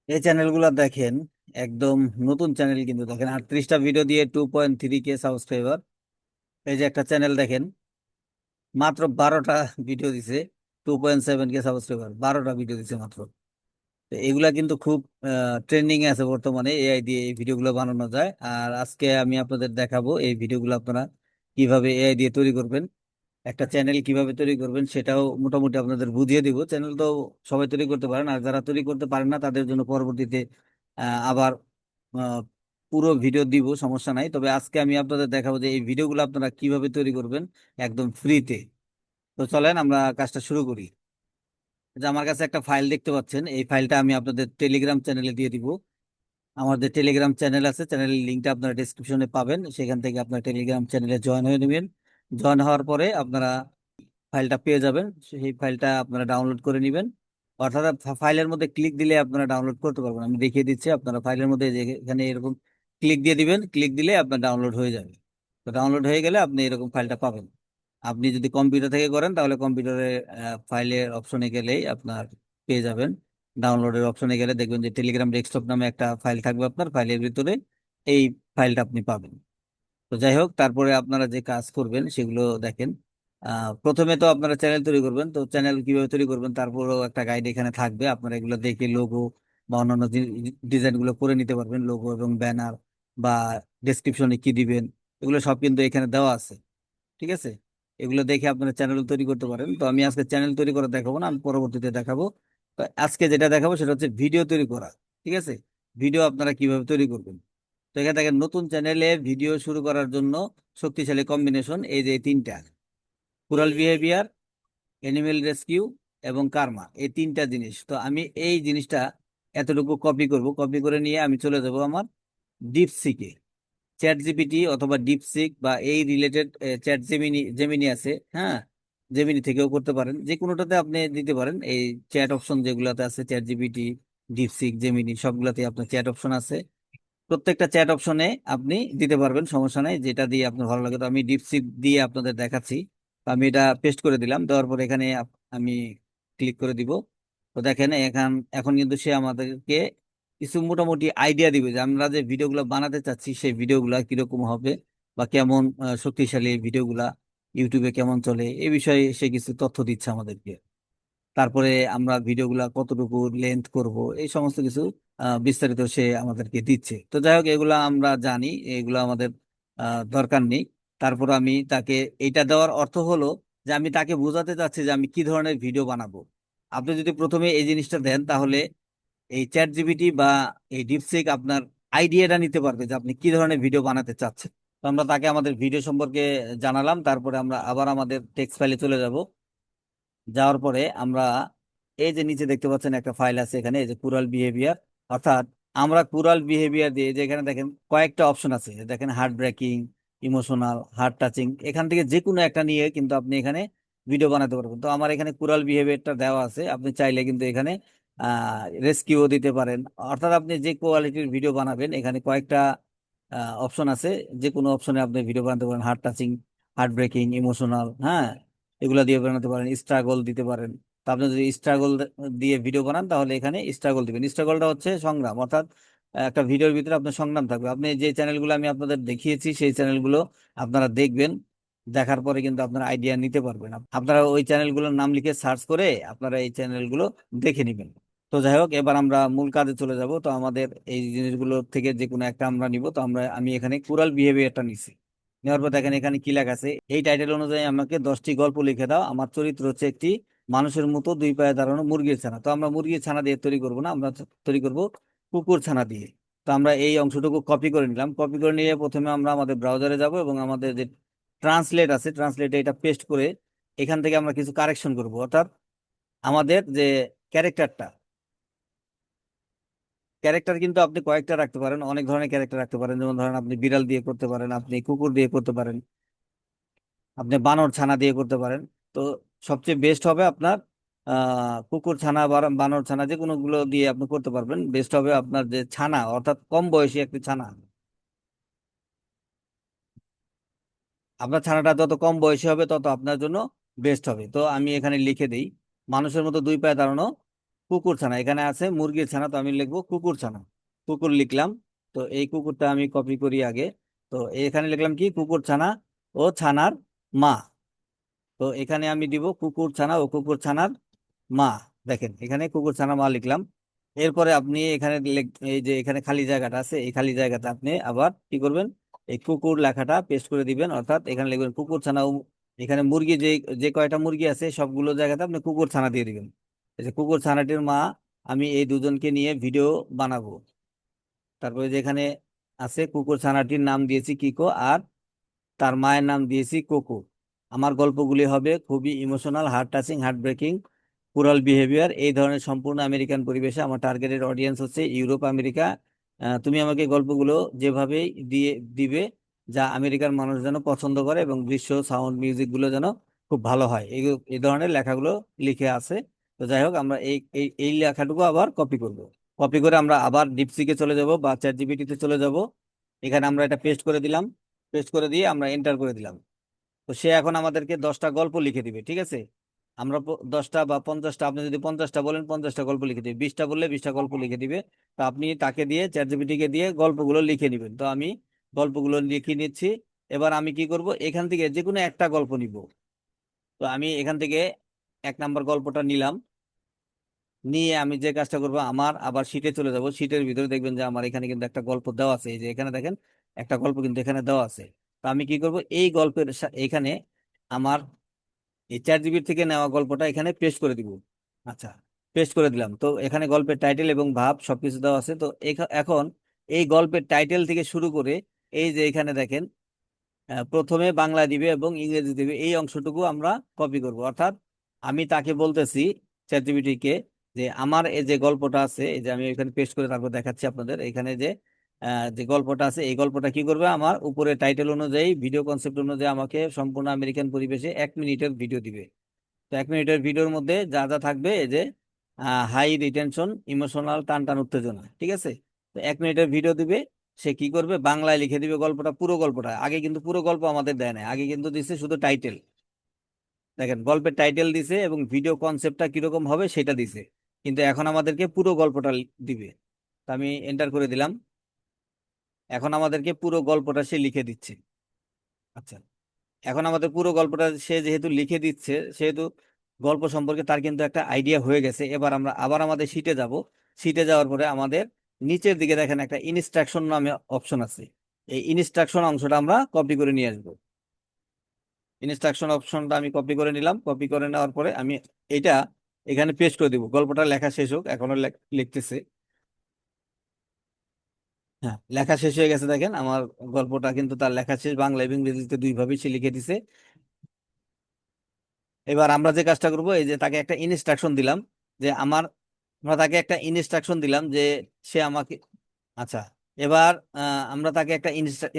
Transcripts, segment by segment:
এই চ্যানেলগুলো দেখেন, একদম নতুন চ্যানেল, কিন্তু দেখেন 38টা ভিডিও দিয়ে 2.3K সাবস্ক্রাইবার। এই যে একটা চ্যানেল দেখেন, মাত্র 12টা ভিডিও দিছে, 2.7K সাবস্ক্রাইবার, 12টা ভিডিও দিছে মাত্র। তো এগুলা কিন্তু খুব ট্রেন্ডিং এ আছে বর্তমানে, এআই দিয়ে এই ভিডিওগুলো বানানো যায়। আর আজকে আমি আপনাদের দেখাবো এই ভিডিওগুলো আপনারা কিভাবে এআই দিয়ে তৈরি করবেন, একটা চ্যানেল কিভাবে তৈরি করবেন সেটাও মোটামুটি আপনাদের বুঝিয়ে দিব। চ্যানেল তো সবাই তৈরি করতে পারেন, আর যারা তৈরি করতে পারেন না তাদের জন্য পরবর্তীতে আবার আহ, পুরো ভিডিও দিব, সমস্যা নাই। তবে আজকে আমি আপনাদের দেখাবো যে এই ভিডিওগুলো আপনারা কিভাবে তৈরি করবেন একদম ফ্রিতে। তো চলেন আমরা কাজটা শুরু করি। যে আমার কাছে একটা ফাইল দেখতে পাচ্ছেন, এই ফাইলটা আমি আপনাদের টেলিগ্রাম চ্যানেলে দিয়ে দিব। আমাদের টেলিগ্রাম চ্যানেল আছে, চ্যানেলের লিঙ্কটা আপনারা ডিসক্রিপশনে পাবেন, সেখান থেকে আপনার টেলিগ্রাম চ্যানেলে জয়েন হয়ে নেবেন। জয়েন হওয়ার পরে আপনারা ফাইলটা পেয়ে যাবেন, সেই ফাইলটা আপনারা ডাউনলোড করে নেবেন। অর্থাৎ ফাইলের মধ্যে ক্লিক দিলে আপনারা ডাউনলোড করতে পারবেন। আমি দেখিয়ে দিচ্ছি, আপনারা ফাইলের মধ্যে এখানে এরকম ক্লিক দিয়ে দিবেন, ক্লিক দিলে আপনার ডাউনলোড হয়ে যাবে। তো ডাউনলোড হয়ে গেলে আপনি এরকম ফাইলটা পাবেন। আপনি যদি কম্পিউটার থেকে করেন তাহলে কম্পিউটারে ফাইলের অপশনে গেলেই আপনার পেয়ে যাবেন। ডাউনলোডের অপশনে গেলে দেখবেন যে টেলিগ্রাম ডেস্কটপ নামে একটা ফাইল থাকবে, আপনার ফাইলের ভিতরে এই ফাইলটা আপনি পাবেন। তো যাই হোক, তারপরে আপনারা যে কাজ করবেন সেগুলো দেখেন। প্রথমে তো আপনারা চ্যানেল তৈরি করবেন, তো চ্যানেল কিভাবে তৈরি করবেন তারপরেও একটা গাইড এখানে থাকবে। আপনারা এগুলো দেখে লোগো বা অন্যান্য ডিজাইন গুলো করে নিতে পারবেন, লোগো এবং ব্যানার বা ডেসক্রিপশনে কি দিবেন, এগুলো সব কিন্তু এখানে দেওয়া আছে। ঠিক আছে, এগুলো দেখে আপনারা চ্যানেল তৈরি করতে পারেন। তো আমি আজকে চ্যানেল তৈরি করে দেখাবো না, আমি পরবর্তীতে দেখাবো। তো আজকে যেটা দেখাবো সেটা হচ্ছে ভিডিও তৈরি করা। ঠিক আছে, ভিডিও আপনারা কিভাবে তৈরি করবেন। তো এখানে দেখেন, নতুন চ্যানেলে ভিডিও শুরু করার জন্য শক্তিশালী কম্বিনেশন এই যে এই তিনটা: কুরাল বিহেভিয়ার, অ্যানিমেল রেস্কিউ এবং কার্মা। এই তিনটা জিনিস, তো আমি এই জিনিসটা এতটুকু কপি করব, কপি করে নিয়ে আমি চলে যাব আমার ডিপসিকে। চ্যাট জিপিটি অথবা ডিপসিক বা এই রিলেটেড চ্যাট জেমিনি, জেমিনি আছে, হ্যাঁ, জেমিনি থেকেও করতে পারেন, যে কোনোটাতে আপনি দিতে পারেন। এই চ্যাট অপশন যেগুলোতে আছে, চ্যাট জিপিটি, ডিপসিক, জেমিনি, সবগুলাতে আপনার চ্যাট অপশন আছে। প্রত্যেকটা চ্যাট অপশনে আপনি দিতে পারবেন, সমস্যা নাই, যেটা দিয়ে আপনার ভালো লাগে। তো আমি ডিপসিক দিয়ে আপনাদের দেখাচ্ছি। তো আমি এটা পেস্ট করে দিলাম, দেওয়ার পর এখানে আমি ক্লিক করে দিব। তো দেখেন এখন কিন্তু সে আমাদেরকে কিছু মোটামুটি আইডিয়া দিবে যে আমরা যে ভিডিওগুলো বানাতে চাচ্ছি সেই ভিডিওগুলো কিরকম হবে বা কেমন শক্তিশালী এই ভিডিওগুলা, ইউটিউবে কেমন চলে, এই বিষয়ে সে কিছু তথ্য দিচ্ছে আমাদেরকে। তারপরে আমরা ভিডিওগুলা কতটুকু লেন্থ করব, এই সমস্ত কিছু বিস্তারিত সে আমাদেরকে দিচ্ছে। তো যাই হোক, এগুলা আমরা জানি, এগুলো আমাদের দরকার নেই। তারপর আমি তাকে এইটা দেওয়ার অর্থ হলো যে আমি তাকে বোঝাতে চাচ্ছি যে আমি কি ধরনের ভিডিও বানাবো। আপনি যদি প্রথমে এই জিনিসটা দেন তাহলে এই চ্যাট জিপিটি বা এই ডিপসিক আপনার আইডিয়াটা নিতে পারবে যে আপনি কি ধরনের ভিডিও বানাতে চাচ্ছেন। তো আমরা তাকে আমাদের ভিডিও সম্পর্কে জানালাম, তারপরে আমরা আবার আমাদের টেক্সট ফাইলে চলে যাব। যাওয়ার পরে আমরা এই যে নিচে দেখতে পাচ্ছেন একটা ফাইল আছে, এখানে এই যে কুরাল বিহেভিয়ার। অর্থাৎ আমরা কুরাল বিহেভিয়ার দিয়ে, যে এখানে দেখেন কয়েকটা অপশন আছে, দেখেন heart breaking, emotional, heart touching, এখান থেকে যে কোনো একটা নিয়ে কিন্তু আপনি এখানে ভিডিও বানাতে পারবেন। তো আমার এখানে কুরাল বিহেভিয়ারটা দেওয়া আছে, আপনি চাইলে কিন্তু এখানে রেস্কিউও দিতে পারেন। অর্থাৎ আপনি যে কোয়ালিটির ভিডিও বানাবেন এখানে কয়েকটা অপশন আছে, যে কোনো অপশনে আপনি ভিডিও বানাতে পারেন। Heart touching, heart breaking, emotional, হ্যাঁ, এগুলা দিয়ে বানাতে পারেন। স্ট্রাগল দিতে পারেন। তো আপনি যদি স্ট্রাগল দিয়ে ভিডিও বানান তাহলে এখানে স্ট্রাগল দিবেন। স্ট্রাগলটা হচ্ছে সংগ্রাম, অর্থাৎ একটা ভিডিওর ভিতরে আপনার সংগ্রাম থাকবে। আপনি যে চ্যানেলগুলো আমি আপনাদের দেখিয়েছি সেই চ্যানেলগুলো আপনারা দেখবেন, দেখার পরে কিন্তু আপনারা আইডিয়া নিতে পারবেন। আপনারা ওই চ্যানেলগুলোর নাম লিখে সার্চ করে আপনারা এই চ্যানেলগুলো দেখে নেবেন। তো যাই হোক, এবার আমরা মূল কাজে চলে যাব। তো আমাদের এই জিনিসগুলো থেকে যে কোনো একটা আমরা নিব। তো আমি এখানে কুরাল বিহেভিয়ারটা নিছি। নেওয়ার পর দেখেন এখানে কি লেখা আছে, এই টাইটেল অনুযায়ী আমাকে 10টি গল্প লিখে দাও। আমার চরিত্র হচ্ছে একটি মানুষের মতো দুই পায়ে দাঁড়ানো মুরগির ছানা। তো আমরা মুরগির ছানা দিয়ে তৈরি করব না, আমরা তৈরি করব কুকুর ছানা দিয়ে। তো আমরা এই অংশটুকু কপি করে নিলাম। কপি করে নিয়ে প্রথমে আমরা আমাদের ব্রাউজারে যাব এবং আমাদের যে ট্রান্সলেট আছে, ট্রান্সলেটে এটা পেস্ট করে এখান থেকে আমরা কিছু কারেকশন করব। অর্থাৎ আমাদের যে ক্যারেক্টারটা, ক্যারেক্টার কিন্তু আপনি কয়েকটা রাখতে পারেন, অনেক ধরনের ক্যারেক্টার রাখতে পারেন। যেমন ধরেন আপনি বিড়াল দিয়ে করতে পারেন, আপনি কুকুর দিয়ে করতে পারেন, আপনি বানর ছানা দিয়ে করতে পারেন। তো সবচেয়ে বেস্ট হবে আপনার কুকুর ছানা বা বানর ছানা, যে কোনো গুলো দিয়ে আপনি করতে পারবেন। বেস্ট হবে আপনার যে ছানা, অর্থাৎ কম বয়সী একটি ছানা। আপনার ছানাটা যত কম বয়সী হবে তত আপনার জন্য বেস্ট হবে। তো আমি এখানে লিখে দেই, মানুষের মতো দুই পায়ে দাঁড়ানো কুকুর ছানা, এখানে আছে মুরগির ছানা, তো আমি লিখবো কুকুর ছানা। কুকুর লিখলাম। তো এই কুকুরটা আমি কপি করি আগে। তো এখানে লিখলাম কি, কুকুর ছানা ও ছানার মা। তো এখানে আমি দিব কুকুর ছানা ও কুকুর ছানার মা। দেখেন এখানে কুকুর ছানা মা লিখলাম। এরপরে আপনি এখানে এই যে এখানে খালি জায়গাটা আছে, এই খালি জায়গাটা আপনি আবার কি করবেন, এই কুকুর লেখাটা পেস্ট করে দিবেন, অর্থাৎ এখানে লিখবেন কুকুর ছানা এখানে মুরগি যে যে কয়টা মুরগি আছে সবগুলো জায়গাতে আপনি কুকুর ছানা দিয়ে দিবেন। এই যে কুকুর ছানাটির মা, আমি এই দুজনকে নিয়ে ভিডিও বানাবো। তারপরে যেখানে আছে কুকুর ছানাটির নাম দিয়েছি কিকো, আর তার মায়ের নাম দিয়েছি কোকো। আমার গল্পগুলি হবে খুবই emotional, heart touching, heart breaking, coral behaviour, এই ধরনের সম্পূর্ণ আমেরিকান পরিবেশে। আমার টার্গেটেড অডিয়েন্স হচ্ছে ইউরোপ, আমেরিকা। তুমি আমাকে গল্পগুলো যেভাবে দিয়ে দিবে, যা আমেরিকার মানুষ যেন পছন্দ করে, এবং দৃশ্য, সাউন্ড, মিউজিক গুলো যেন খুব ভালো হয়, এই ধরনের লেখাগুলো লিখে আছে। তো যাই হোক, আমরা এই এই এই লেখাটুকু আবার কপি করব। কপি করে আমরা আবার ডিপসিকে চলে যাব বা চ্যাট জিপিটিতে চলে যাব। এখানে আমরা এটা পেস্ট করে দিলাম। পেস্ট করে দিয়ে আমরা এন্টার করে দিলাম। তো সে এখন আমাদেরকে 10টা গল্প লিখে দিবে, ঠিক আছে। আমরা 10টা বা 50টা, আপনি যদি 50টা বলেন 50টা গল্প লিখে দিবে, 20টা বললে 20টা গল্প লিখে দিবে। তো আপনি তাকে দিয়ে, চ্যাট জিপিটিকে দিয়ে গল্পগুলো লিখে নেবেন। তো আমি গল্পগুলো লিখে নিচ্ছি। এবার আমি কি করব, এখান থেকে যে কোনো একটা গল্প নিব। তো আমি এখান থেকে 1 নাম্বার গল্পটা নিলাম। নিয়ে আমি যে কাজটা করবো, আমার আবার শীটে চলে যাব। শীটের ভিতরে দেখবেন যে আমার এখানে কিন্তু একটা গল্প দেওয়া আছে, এই যে এখানে দেখেন একটা গল্প কিন্তু এখানে দেওয়া আছে। তো আমি কি করব, এই গল্পের এখানে আমার এই চ্যাট জিপিটি থেকে নেওয়া গল্পটা এখানে পেস্ট করে দিব। আচ্ছা, পেস্ট করে দিলাম। তো এখানে গল্পের টাইটেল এবং ভাব সবকিছু দেওয়া আছে। তো এখন এই গল্পের টাইটেল থেকে শুরু করে, এই যে এখানে দেখেন, প্রথমে বাংলা দিবে এবং ইংরেজি দিবে, এই অংশটুকু আমরা কপি করব। অর্থাৎ আমি তাকে বলতেছি, চ্যাটজিপিটি কে, যে আমার এই যে গল্পটা আছে, এই যে আমি এখানে পেস্ট করে তারপর দেখাচ্ছি আপনাদের, এখানে যে যে গল্পটা আছে, এই গল্পটা কি করবে, আমার উপরে টাইটেল অনুযায়ী, ভিডিও কনসেপ্ট অনুযায়ী আমাকে সম্পূর্ণ আমেরিকান পরিবেশে 1 মিনিটের ভিডিও দিবে। তো 1 মিনিটের ভিডিওর মধ্যে যা যা থাকবে, এই যে হাই রিটেনশন, ইমোশনাল, টান টান উত্তেজনা, ঠিক আছে। তো 1 মিনিটের ভিডিও দিবে। সে কি করবে, বাংলায় লিখে দিবে গল্পটা, পুরো গল্পটা। আগে কিন্তু পুরো গল্প আমাদের দেয় না, আগে কিন্তু দিছে শুধু টাইটেল। দেখেন গল্পের টাইটেল দিছে এবং ভিডিও কনসেপ্টটা কিরকম হবে সেটা দিছে, কিন্তু এখন আমাদেরকে পুরো গল্পটা দিবে। তো আমি এন্টার করে দিলাম। এখন আমাদেরকে পুরো গল্পটা সে লিখে দিচ্ছে। আচ্ছা, এখন আমাদের পুরো গল্পটা সে যেহেতু লিখে দিচ্ছে, সেহেতু গল্প সম্পর্কে তার কিন্তু একটা আইডিয়া হয়ে গেছে। এবার আমরা আবার আমাদের শিটে যাব। শিটে যাওয়ার পরে আমাদের নিচের দিকে দেখেন একটা ইনস্ট্রাকশন নামে অপশন আছে। এই ইনস্ট্রাকশন অংশটা আমরা কপি করে নিয়ে আসবো। ইনস্ট্রাকশন অপশনটা আমি কপি করে নিলাম। কপি করে নেওয়ার পরে আমি এটা এখানে পেস্ট করে দিব। গল্পটা লেখা শেষ হোক, এখনো লিখতেছে। হ্যাঁ, লেখা শেষ হয়ে গেছে, দেখেন আমার গল্পটা কিন্তু তার লেখা শেষ, বাংলা এবং ইংরেজিতে দুইভাবেই সে লিখে দিছে। এবার আমরা যে কাজটা করব, এই যে তাকে একটা ইনস্ট্রাকশন দিলাম, যে আমরা তাকে একটা ইনস্ট্রাকশন দিলাম যে সে আমাকে, আচ্ছা, এবার আমরা তাকে একটা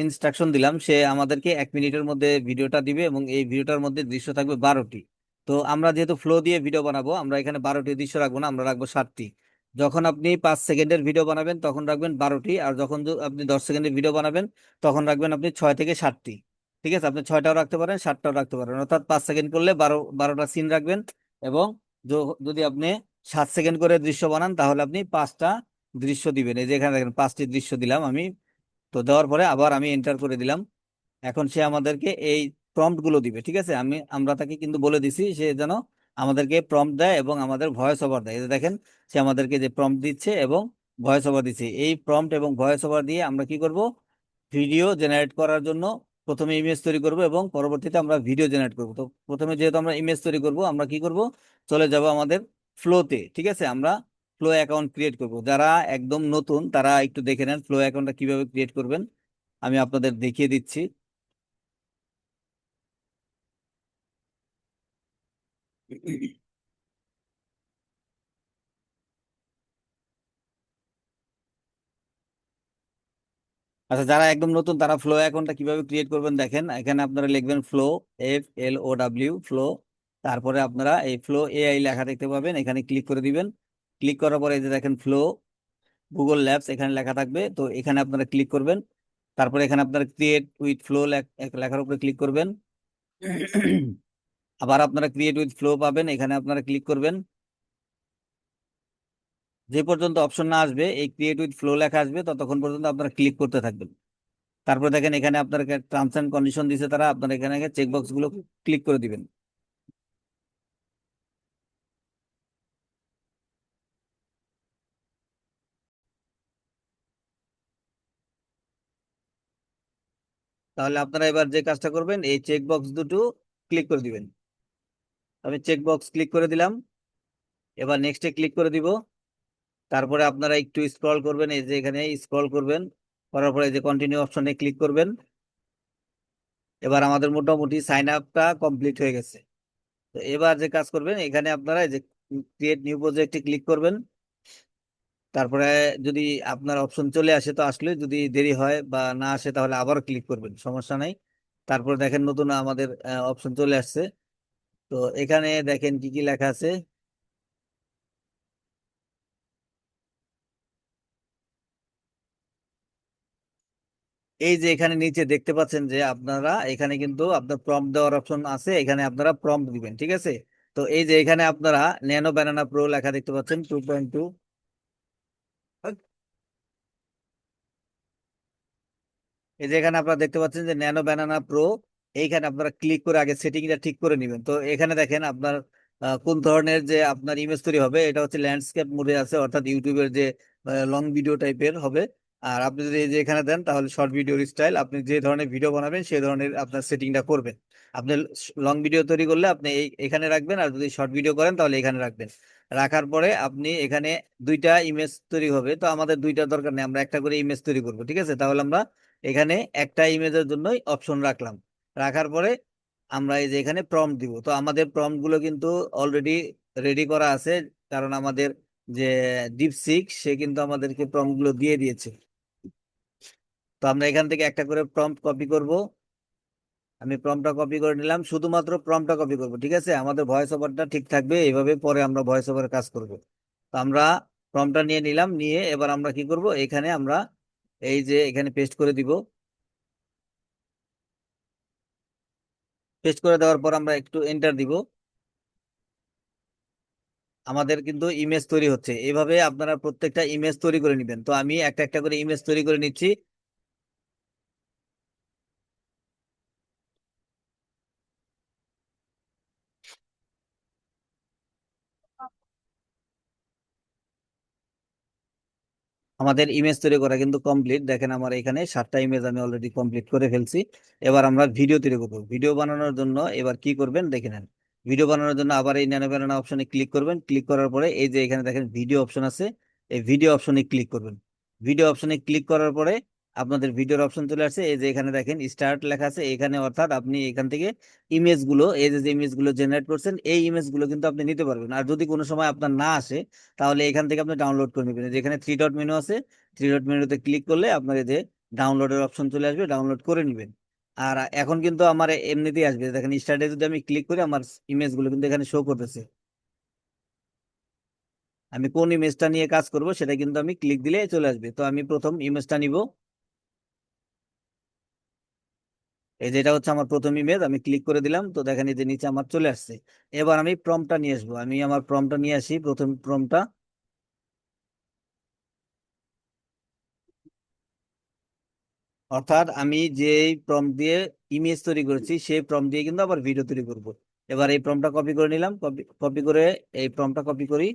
ইনস্ট্রাকশন দিলাম, সে আমাদেরকে 1 মিনিটের মধ্যে ভিডিওটা দিবে এবং এই ভিডিওটার মধ্যে দৃশ্য থাকবে 12টি। তো আমরা যেহেতু ফ্লো দিয়ে ভিডিও বানাবো, আমরা এখানে 12টি দৃশ্য রাখবো না, আমরা রাখবো 7টি। যখন আপনি 5 সেকেন্ডের ভিডিও বানাবেন তখন রাখবেন 12টি, আর যখন আপনি 10 সেকেন্ডের ভিডিও বানাবেন তখন রাখবেন আপনি 6 থেকে 7টি। ঠিক আছে, আপনি 6টাও রাখতে পারেন, 7টাও রাখতে পারেন, অর্থাৎ 5 সেকেন্ড করলে 12টা সিন রাখবেন। এবং যদি আপনি 7 সেকেন্ড করে দৃশ্য বানান তাহলে আপনি 5টা দৃশ্য দিবেন। এই যে এখানে দেখেন 5টি দৃশ্য দিলাম আমি। তো দেওয়ার পরে আবার আমি এন্টার করে দিলাম। এখন সে আমাদেরকে এই প্রম্পট গুলো দিবে, ঠিক আছে। আমরা তাকে কিন্তু বলে দিছি সে যেন আমাদেরকে প্রম্পট দেয় এবং আমাদের ভয়েস ওভার দেয়। এই যে দেখেন, সে আমাদেরকে যে প্রম্পট দিচ্ছে এবং ভয়েস ওভার দিচ্ছে। এই প্রম্পট এবং ভয়েস ওভার দিয়ে আমরা কি করব, ভিডিও জেনারেট করার জন্য প্রথমে ইমেজ তৈরি করব এবং পরবর্তীতে আমরা ভিডিও জেনারেট করব। তো প্রথমে যেহেতু আমরা ইমেজ তৈরি করব, আমরা কি করব, চলে যাব আমাদের ফ্লোতে, ঠিক আছে। আমরা ফ্লো অ্যাকাউন্ট ক্রিয়েট করব। যারা একদম নতুন তারা একটু দেখে নেন ফ্লো অ্যাকাউন্টটা কিভাবে ক্রিয়েট করবেন, আমি আপনাদের দেখিয়ে দিচ্ছি। আচ্ছা, যারা একদম নতুন তারা ফ্লো অ্যাকাউন্টটা কিভাবে ক্রিয়েট করবেন দেখেন, এখানে আপনারা লিখবেন ফ্লো, FLOW, ফ্লো। তারপরে আপনারা এই ফ্লো AI লেখা দেখতে পাবেন, এখানে ক্লিক করে দিবেন। ক্লিক করার পরে এই যে দেখেন ফ্লো গুগল ল্যাবস এখানে লেখা থাকবে, তো এখানে আপনারা ক্লিক করবেন। তারপরে এখানে আপনারা ক্রিয়েট উইথ ফ্লো লেখার উপরে ক্লিক করবেন। আবার আপনারা ক্রিয়েট উইথ ফ্লো পাবেন, এখানে আপনারা ক্লিক করবেন। যে পর্যন্ত অপশন না আসবে, এই ক্রিয়েট উইথ ফ্লো লেখা আসবে, ততক্ষণ পর্যন্ত আপনারা ক্লিক করতে থাকবেন। তারপর দেখেন এখানে আপনার টার্মস এন্ড কন্ডিশন দিছে তারা, আপনার এখানে চেকবক্স গুলো ক্লিক করে দিবেন। তাহলে আপনারা এবার যে কাজটা করবেন, এই চেকবক্স দুটো ক্লিক করে দিবেন। আমি চেকবক্স ক্লিক করে দিলাম, এবার নেক্সটে ক্লিক করে দিব। তারপরে আপনারা একটু স্ক্রল করবেন, এই যে এখানে স্ক্রল করবেন, করার পরে এই যে কন্টিনিউ অপশনে ক্লিক করবেন। এবার আমাদের মোটামুটি সাইন আপটা কমপ্লিট হয়ে গেছে। তো এবার যে কাজ করবেন, এখানে আপনারা এই যে ক্রিয়েট নিউ প্রজেক্টে ক্লিক করবেন। তারপরে যদি আপনার অপশন চলে আসে তো আসলে, যদি দেরি হয় বা না আসে তাহলে আবার ক্লিক করবেন, সমস্যা নাই। তারপর দেখেন নতুন আমাদের অপশন চলে আসছে। তো এখানে দেখেন কি কি লেখা আছে। এই যে এখানে নিচে দেখতে পাচ্ছেন যে আপনারা এখানে কিন্তু আপনার প্রম্পট দেওয়ার অপশন আছে, এখানে আপনারা প্রম্পট দিবেন, ঠিক আছে। তো এই যে এখানে আপনারা ন্যানো ব্যানানা প্রো লেখা দেখতে পাচ্ছেন 2.2। এই যে এখানে আপনারা দেখতে পাচ্ছেন যে ন্যানো ব্যানানা প্রো, এইখানে আপনারা ক্লিক করে আগে সেটিংটা ঠিক করে নেবেন। তো এখানে দেখেন আপনার কোন ধরনের যে আপনার ইমেজ তৈরি হবে, এটা হচ্ছে ল্যান্ডস্কেপ মোডে আছে, অর্থাৎ ইউটিউবের যে লং ভিডিও টাইপের হবে। আর আপনি যদি এই যে এখানে দেন তাহলে শর্ট ভিডিওর স্টাইল, আপনি যে ধরনের ভিডিও বানাবেন সেই ধরনের আপনার সেটিংটা করবেন। আপনি লং ভিডিও তৈরি করলে আপনি এই এখানে রাখবেন, আর যদি শর্ট ভিডিও করেন তাহলে এখানে রাখবেন। রাখার পরে আপনি এখানে দুইটা ইমেজ তৈরি হবে, তো আমাদের দুইটা দরকার নেই, আমরা একটা করে ইমেজ তৈরি করবো, ঠিক আছে। তাহলে আমরা এখানে একটা ইমেজের জন্যই অপশন রাখলাম। রাখার পরে আমরা এই যে এখানে প্রম্পট দিব। তো আমাদের প্রম্পট গুলো কিন্তু অলরেডি রেডি করা আছে, কারণ আমাদের যে ডিপসিক সে কিন্তু আমাদেরকে প্রম্পট গুলো দিয়ে দিয়েছে। তো আমরা এখান থেকে একটা করে প্রম্পট কপি করব। আমি প্রম্পটটা কপি করে নিলাম, শুধুমাত্র প্রম্পটটা কপি করব, ঠিক আছে। আমাদের ভয়েস ওভারটা ঠিক থাকবে, এইভাবে পরে আমরা ভয়েস ওভার কাজ করব। তো আমরা প্রম্পটটা নিয়ে নিলাম, নিয়ে এবার আমরা কি করব, এখানে আমরা এই যে এখানে পেস্ট করে দিব। পেস্ট করে দেওয়ার পর আমরা একটু এন্টার দিব। আমাদের কিন্তু ইমেজ তৈরি হচ্ছে, এইভাবে আপনারা প্রত্যেকটা ইমেজ তৈরি করে নেবেন। তো আমি একটা একটা করে ইমেজ তৈরি করে নিচ্ছি। আমাদের ইমেজ তৈরি করা কিন্তু কমপ্লিট, দেখেন আমার এখানে 7টা ইমেজ আমি অলরেডি কমপ্লিট করে ফেলছি। এবার আমরা ভিডিও তৈরি করবো। ভিডিও বানানোর জন্য এবার কি করবেন দেখে নেন। ভিডিও বানানোর জন্য আবার এই ন্যানো ব্যানানা অপশনে ক্লিক করবেন। ক্লিক করার পরে এই যে এখানে দেখেন ভিডিও অপশন আছে, এই ভিডিও অপশনে ক্লিক করবেন। ভিডিও অপশনে ক্লিক করার পরে আপনাদের ভিডিওর অপশন চলে আসছে, এই যে এখানে দেখেন স্টার্ট লেখা আছে এখানে, অর্থাৎ আপনি এখান থেকে ইমেজ গুলো, এই যে ইমেজ গুলো জেনারেট করছেন এই ইমেজ গুলো কিন্তু আপনি নিতে পারবেন। আর যদি কোনো সময় আপনার না আসে তাহলে এখান থেকে আপনি ডাউনলোড করে নেবেন। যেখানে থ্রি ডট মেনু আছে, থ্রি ডট মেনুতে ক্লিক করলে আপনার এই যে ডাউনলোডের অপশন চলে আসবে, ডাউনলোড করে নেবেন। আর এখন কিন্তু আমার এমনিতেই আসবে, দেখেন স্টার্টে যদি আমি ক্লিক করি আমার ইমেজ গুলো কিন্তু এখানে শো করতেছে। আমি কোন ইমেজটা নিয়ে কাজ করব সেটা কিন্তু আমি ক্লিক দিলে চলে আসবে। তো আমি প্রথম ইমেজটা নিব, এই যেটা হচ্ছে আমার প্রথম ইমেজ, আমি ক্লিক করে দিলাম। তো দেখেন এই যে নিচে আমার চলে আসছে। এবার আমি প্রম্পটটা নিয়ে আসবো, আমি আমার প্রম্পটটা নিয়ে আসি, প্রথম প্রম্পটটা। অর্থাৎ আমি যে প্রম্পট দিয়ে ইমেজ তৈরি করেছি সেই প্রম্পট দিয়ে কিন্তু আবার ভিডিও তৈরি করব। এবার এই প্রম্পটটা কপি করে নিলাম, কপি কপি করে এই প্রম্পটটা কপি করি,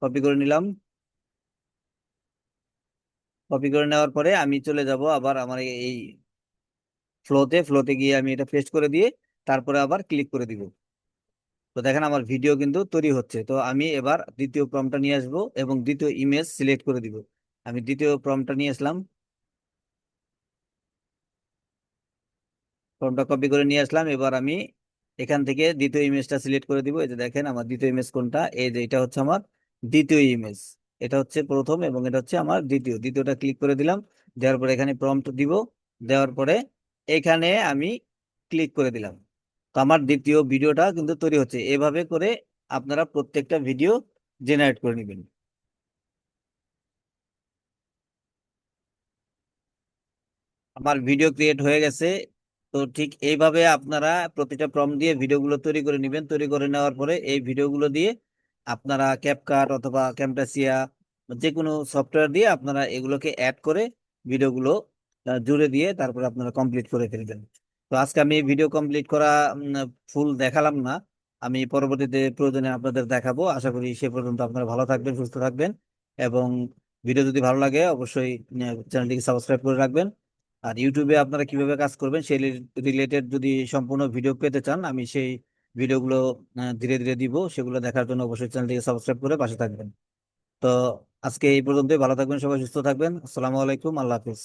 কপি করে নিলাম। কপি করে নেওয়ার পরে আমি চলে যাব আবার আমার এই ফ্লোতে, ফ্লোতে গিয়ে আমি এটা পেস্ট করে দিয়ে তারপরে আবার ক্লিক করে দিব। তো দেখেন আমার ভিডিও কিন্তু তৈরি হচ্ছে। তো আমি এবার দ্বিতীয় প্রম্পটটা নিয়ে আসবো এবং দ্বিতীয় ইমেজ সিলেক্ট করে দিব। আমি দ্বিতীয় প্রম্পটটা নিয়ে আসলাম, ফর্মটা কপি করে নিয়ে আসলাম। এবার আমি এখান থেকে দ্বিতীয় ইমেজটা সিলেক্ট করে দিব। এই যে দেখেন আমার দ্বিতীয় ইমেজ কোনটা, এই যে এটা হচ্ছে আমার দ্বিতীয় ইমেজ। এটা হচ্ছে প্রথম এবং এটা হচ্ছে আমার দ্বিতীয়, দ্বিতীয়টা ক্লিক করে দিলাম। দেওয়ার পরে এখানে প্রম্পট দিব, দেওয়ার পরে এখানে আমি ক্লিক করে দিলাম। তো আমার দ্বিতীয় ভিডিওটা কিন্তু তৈরি হচ্ছে। এভাবে করে আপনারা প্রত্যেকটা ভিডিও জেনারেট করে নেবেন। আমার ভিডিও ক্রিয়েট হয়ে গেছে। তো ঠিক এইভাবে আপনারা প্রতিটা প্রম্পট দিয়ে ভিডিওগুলো তৈরি করে নেবেন। তৈরি করে নেওয়ার পরে এই ভিডিওগুলো দিয়ে আপনারা ক্যাপকাট অথবা ক্যামটাসিয়া যে কোনো সফটওয়্যার দিয়ে আপনারা এগুলোকে অ্যাড করে ভিডিওগুলো জুড়ে দিয়ে তারপর আপনারা কমপ্লিট করে ফেলবেন। তো আজকে আমি ভিডিও কমপ্লিট করা ফুল দেখালাম না, আমি পরবর্তীতে প্রয়োজনে আপনাদের দেখাবো। আশা করি সে পর্যন্ত আপনারা ভালো থাকবেন, সুস্থ থাকবেন, এবং ভিডিও যদি ভালো লাগে অবশ্যই চ্যানেলটিকে সাবস্ক্রাইব করে রাখবেন। আর ইউটিউবে আপনারা কিভাবে কাজ করবেন সেই রিলেটেড যদি সম্পূর্ণ ভিডিও পেতে চান, আমি সেই ভিডিওগুলো ধীরে ধীরে দিব, সেগুলো দেখার জন্য অবশ্যই চ্যানেলটিকে সাবস্ক্রাইব করে পাশে থাকবেন। তো আজকে এই পর্যন্তই, ভালো থাকবেন সবাই, সুস্থ থাকবেন। আসসালামু আলাইকুম, আল্লাহ হাফিজ।